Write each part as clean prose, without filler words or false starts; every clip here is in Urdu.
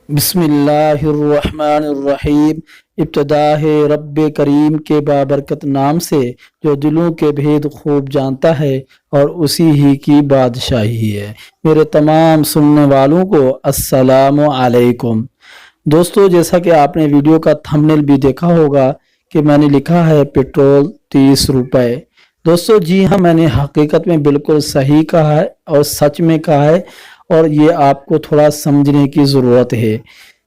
بسم اللہ الرحمن الرحیم۔ ابتدا ہے رب کریم کے بابرکت نام سے جو دلوں کے بھید خوب جانتا ہے اور اسی ہی کی بادشاہی ہے۔ میرے تمام سننے والوں کو السلام علیکم۔ دوستو، جیسا کہ آپ نے ویڈیو کا تھمبنیل بھی دیکھا ہوگا کہ میں نے لکھا ہے پیٹرول 30 روپے۔ دوستو جی ہاں، میں نے حقیقت میں بالکل صحیح کہا ہے اور سچ میں کہا ہے، اور یہ آپ کو تھوڑا سمجھنے کی ضرورت ہے۔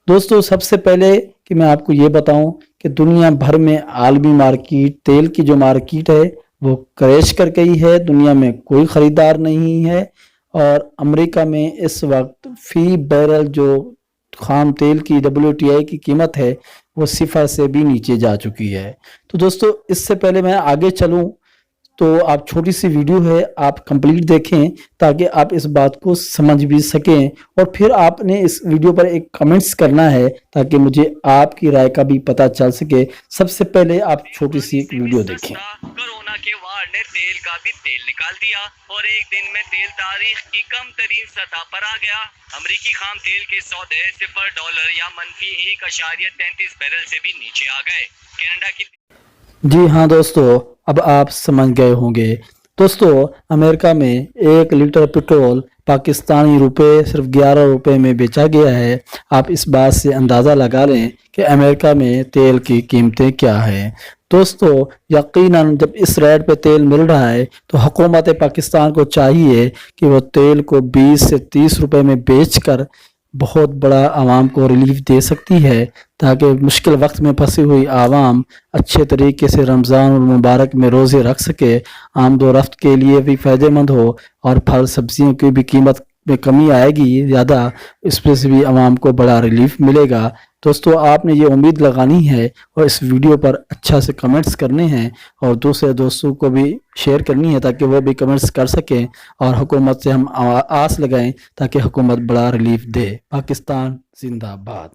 دوستو سب سے پہلے کہ میں آپ کو یہ بتاؤں کہ دنیا بھر میں عالمی مارکیٹ، تیل کی جو مارکیٹ ہے وہ کریش کر گئی ہے، دنیا میں کوئی خریدار نہیں ہے، اور امریکا میں اس وقت فی بیرل جو خام تیل کی WTI کی قیمت ہے وہ 0 سے بھی نیچے جا چکی ہے۔ تو دوستو اس سے پہلے میں آگے چلوں تو آپ چھوٹی سی ویڈیو ہے، آپ کمپلیٹ دیکھیں تاکہ آپ اس بات کو سمجھ بھی سکیں، اور پھر آپ نے اس ویڈیو پر ایک کمنٹس کرنا ہے تاکہ مجھے آپ کی رائے کا بھی پتہ چل سکے۔ سب سے پہلے آپ چھوٹی سی ایک ویڈیو دیکھیں۔ کورونا کے وار نے تیل کا بھی تیل نکال دیا اور ایک دن میں تیل تاریخ کی کم ترین سطح پر آ گیا۔ امریکی خام تیل کے سودے $0 یا -1.33 بیرل سے بھی نیچے آ گئے۔ کینیڈا کی جی ہاں دوستو، اب آپ سمجھ گئے ہوں گے۔ دوستو امریکہ میں 1 لیٹر پیٹرول پاکستانی روپے صرف 11 روپے میں بیچا گیا ہے۔ آپ اس بات سے اندازہ لگا لیں کہ امریکہ میں تیل کی قیمتیں کیا ہیں۔ دوستو یقیناً جب اس ریٹ پہ تیل مل رہا ہے تو حکومت پاکستان کو چاہیے کہ وہ تیل کو 20 سے 30 روپے میں بیچ کر بہت بڑا عوام کو ریلیف دے سکتی ہے، تاکہ مشکل وقت میں پھنسی ہوئی عوام اچھے طریقے سے رمضان المبارک میں روزے رکھ سکے، آمد و رفت کے لیے بھی فائدہ مند ہو، اور پھل سبزیوں کی بھی قیمت میں کمی آئے گی زیادہ، اس پہ سے بھی عوام کو بڑا ریلیف ملے گا۔ دوستو آپ نے یہ امید لگانی ہے اور اس ویڈیو پر اچھا سے کمنٹس کرنے ہیں، اور دوسرے دوستوں کو بھی شیئر کرنی ہے تاکہ وہ بھی کمنٹس کر سکیں، اور حکومت سے ہم آس لگائیں تاکہ حکومت بڑا ریلیف دے۔ پاکستان زندہ باد۔